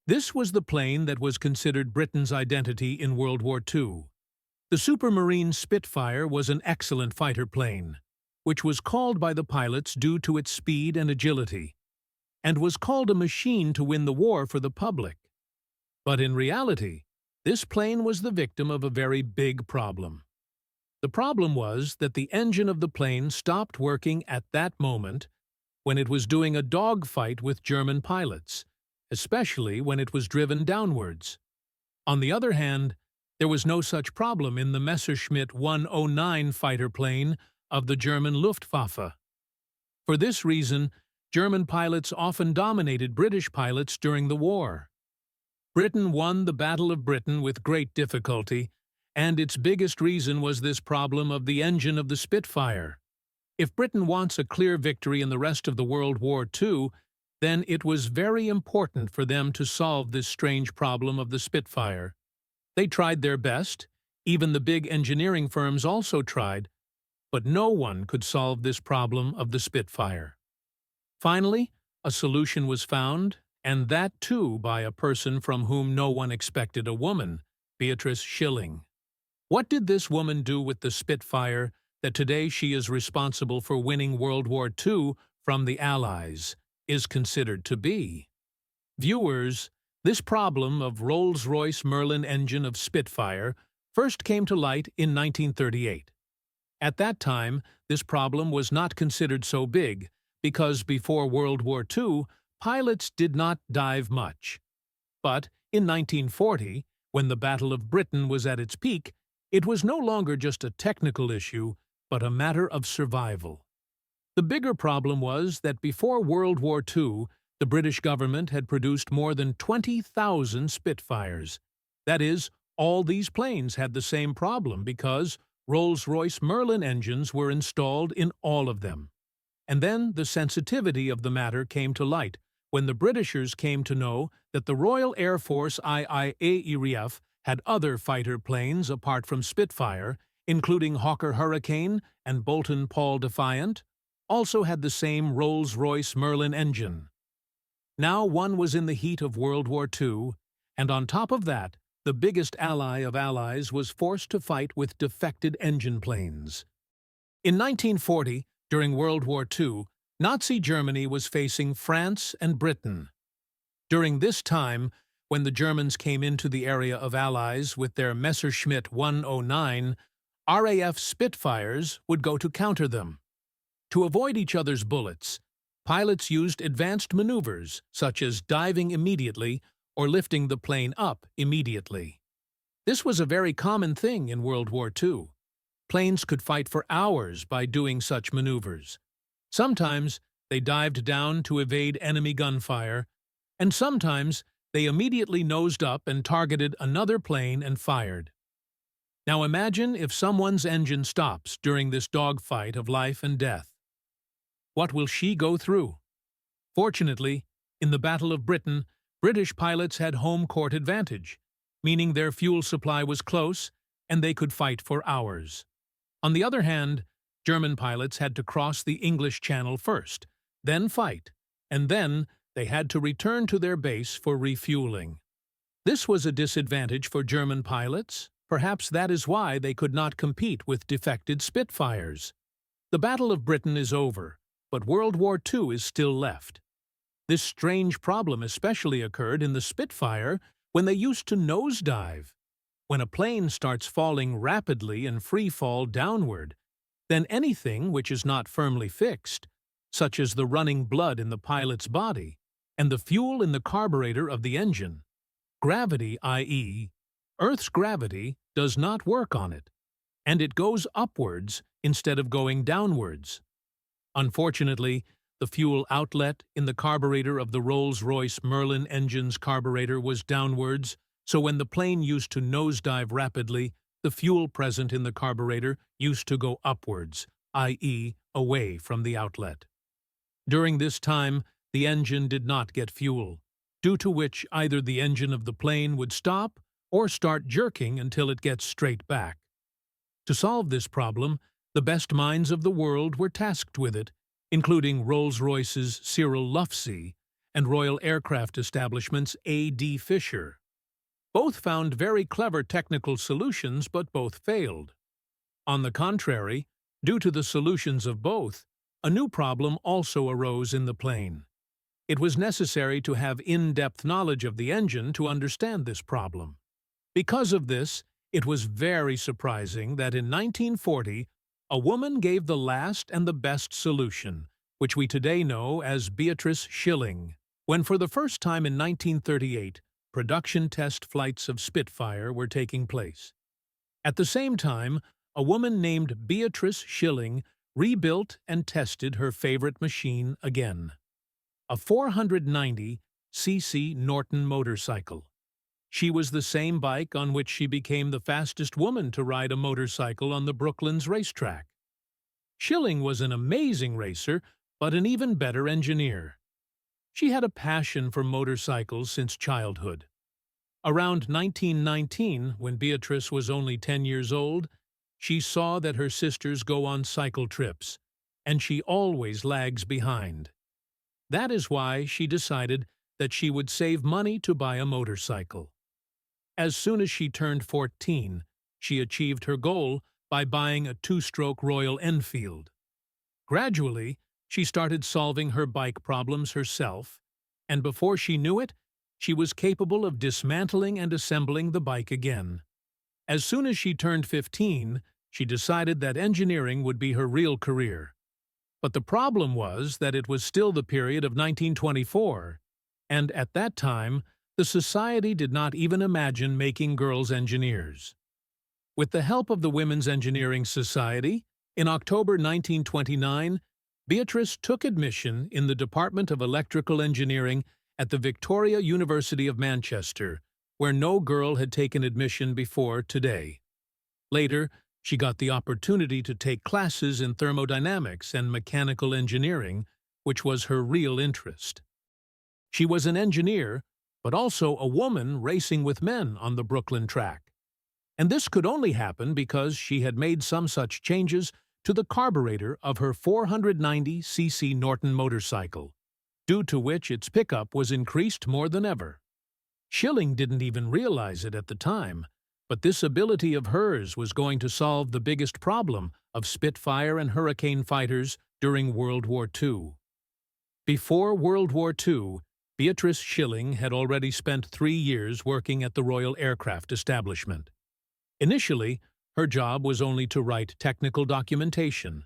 This was the plane that was considered Britain's identity in World War II. The Supermarine Spitfire was an excellent fighter plane, which was called by the pilots due to its speed and agility, and was called a machine to win the war for the public. But in reality, this plane was the victim of a very big problem. The problem was that the engine of the plane stopped working at that moment when it was doing a dogfight with German pilots, especially when it was driven downwards. On the other hand, there was no such problem in the Messerschmitt 109 fighter plane of the German Luftwaffe. For this reason, German pilots often dominated British pilots during the war. Britain won the Battle of Britain with great difficulty, and its biggest reason was this problem of the engine of the Spitfire. If Britain wants a clear victory in the rest of the World War II, then it was very important for them to solve this strange problem of the Spitfire. They tried their best, even the big engineering firms also tried, but no one could solve this problem of the Spitfire. Finally, a solution was found, and that too by a person from whom no one expected a woman, Beatrice Schilling. What did this woman do with the Spitfire that today she is responsible for winning World War II from the Allies is considered to be? Viewers, this problem of Rolls-Royce Merlin engine of Spitfire first came to light in 1938. At that time, this problem was not considered so big because before World War II, pilots did not dive much. But in 1940, when the Battle of Britain was at its peak, it was no longer just a technical issue, but a matter of survival. The bigger problem was that before World War II, the British government had produced more than 20,000 Spitfires. That is, all these planes had the same problem because Rolls-Royce Merlin engines were installed in all of them. And then the sensitivity of the matter came to light when the Britishers came to know that the Royal Air Force IAERF had other fighter planes apart from Spitfire, including Hawker Hurricane and Bolton Paul Defiant, also had the same Rolls-Royce Merlin engine. Now one was in the heat of World War II, and on top of that, the biggest ally of allies was forced to fight with defected engine planes. In 1940, during World War II, Nazi Germany was facing France and Britain. During this time, when the Germans came into the area of Allies with their Messerschmitt 109, RAF Spitfires would go to counter them. To avoid each other's bullets, pilots used advanced maneuvers such as diving immediately or lifting the plane up immediately. This was a very common thing in World War II. Planes could fight for hours by doing such maneuvers. Sometimes they dived down to evade enemy gunfire, and sometimes they immediately nosed up and targeted another plane and fired. Now imagine if someone's engine stops during this dogfight of life and death. What will she go through? Fortunately, in the Battle of Britain, British pilots had home court advantage, meaning their fuel supply was close and they could fight for hours. On the other hand, German pilots had to cross the English Channel first, then fight, and then they had to return to their base for refueling. This was a disadvantage for German pilots. Perhaps that is why they could not compete with defected Spitfires. The Battle of Britain is over, but World War II is still left. This strange problem especially occurred in the Spitfire when they used to nosedive. When a plane starts falling rapidly in free fall downward, then anything which is not firmly fixed, such as the running blood in the pilot's body and the fuel in the carburetor of the engine, gravity, i.e., Earth's gravity, does not work on it, and it goes upwards instead of going downwards. Unfortunately, the fuel outlet in the carburetor of the Rolls-Royce Merlin engine's carburetor was downwards, so when the plane used to nosedive rapidly, the fuel present in the carburetor used to go upwards, i.e., away from the outlet. During this time, the engine did not get fuel, due to which either the engine of the plane would stop or start jerking until it gets straight back. To solve this problem, the best minds of the world were tasked with it, including Rolls-Royce's Cyril Lufsee and Royal Aircraft Establishment's A.D. Fisher. Both found very clever technical solutions, but both failed. On the contrary, due to the solutions of both, a new problem also arose in the plane. It was necessary to have in-depth knowledge of the engine to understand this problem. Because of this, it was very surprising that in 1940, a woman gave the last and the best solution, which we today know as Beatrice Schilling, when for the first time in 1938, production test flights of Spitfire were taking place. At the same time, a woman named Beatrice Schilling rebuilt and tested her favorite machine again, a 490cc Norton motorcycle. She was the same bike on which she became the fastest woman to ride a motorcycle on the Brooklands racetrack. Schilling was an amazing racer, but an even better engineer. She had a passion for motorcycles since childhood. Around 1919, when Beatrice was only 10 years old, she saw that her sisters go on cycle trips, and she always lags behind. That is why she decided that she would save money to buy a motorcycle. As soon as she turned 14, she achieved her goal by buying a two-stroke Royal Enfield. Gradually, she started solving her bike problems herself, and before she knew it, she was capable of dismantling and assembling the bike again. As soon as she turned 15, she decided that engineering would be her real career. But the problem was that it was still the period of 1924, and at that time, the society did not even imagine making girls engineers. With the help of the Women's Engineering Society, in October 1929, Beatrice took admission in the Department of Electrical Engineering at the Victoria University of Manchester, where no girl had taken admission before today. Later, she got the opportunity to take classes in thermodynamics and mechanical engineering, which was her real interest. She was an engineer, but also a woman racing with men on the Brooklyn track. And this could only happen because she had made some such changes to the carburetor of her 490cc Norton motorcycle, due to which its pickup was increased more than ever. Schilling didn't even realize it at the time, but this ability of hers was going to solve the biggest problem of Spitfire and Hurricane fighters during World War II. Before World War II, Beatrice Schilling had already spent 3 years working at the Royal Aircraft Establishment. Initially, her job was only to write technical documentation.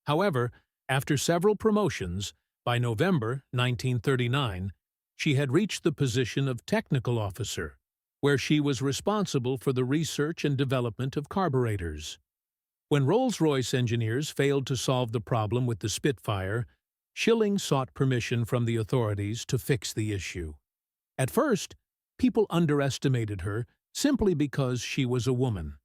However, after several promotions, by November 1939, she had reached the position of technical officer, where she was responsible for the research and development of carburetors. When Rolls-Royce engineers failed to solve the problem with the Spitfire, Schilling sought permission from the authorities to fix the issue. At first, people underestimated her simply because she was a woman.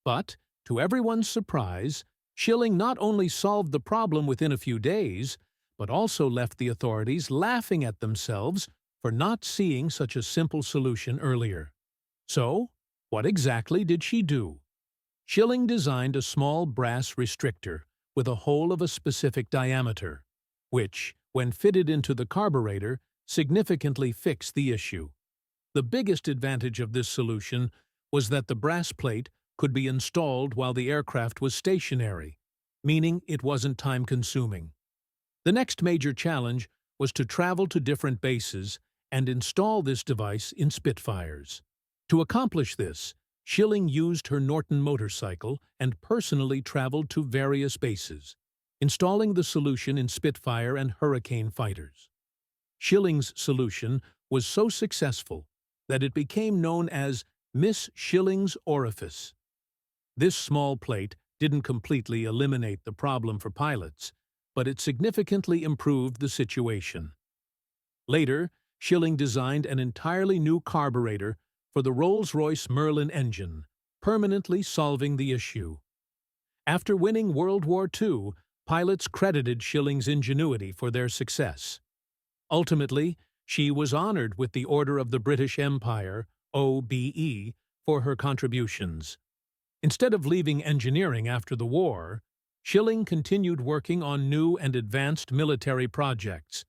But, to everyone's surprise, Schilling not only solved the problem within a few days, but also left the authorities laughing at themselves for not seeing such a simple solution earlier. So, what exactly did she do? Schilling designed a small brass restrictor with a hole of a specific diameter, which, when fitted into the carburetor, significantly fixed the issue. The biggest advantage of this solution was that the brass plate could be installed while the aircraft was stationary, meaning it wasn't time-consuming. The next major challenge was to travel to different bases and install this device in Spitfires. To accomplish this, Schilling used her Norton motorcycle and personally traveled to various bases, installing the solution in Spitfire and Hurricane fighters. Schilling's solution was so successful that it became known as Miss Schilling's Orifice. This small plate didn't completely eliminate the problem for pilots, but it significantly improved the situation. Later, Schilling designed an entirely new carburetor for the Rolls-Royce Merlin engine, permanently solving the issue. After winning World War II, pilots credited Schilling's ingenuity for their success. Ultimately, she was honored with the Order of the British Empire, OBE, for her contributions. Instead of leaving engineering after the war, Schilling continued working on new and advanced military projects.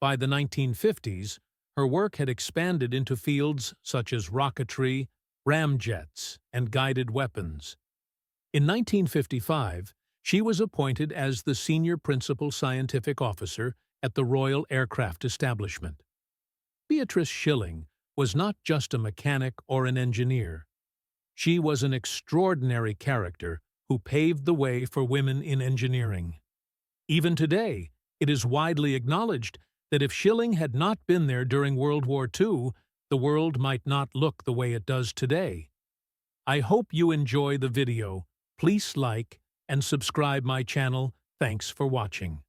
By the 1950s, her work had expanded into fields such as rocketry, ramjets, and guided weapons. In 1955, she was appointed as the Senior Principal Scientific Officer at the Royal Aircraft Establishment. Beatrice Schilling was not just a mechanic or an engineer. She was an extraordinary character who paved the way for women in engineering. Even today, it is widely acknowledged that if Schilling had not been there during World War II, the world might not look the way it does today. I hope you enjoy the video. Please like and subscribe my channel. Thanks for watching.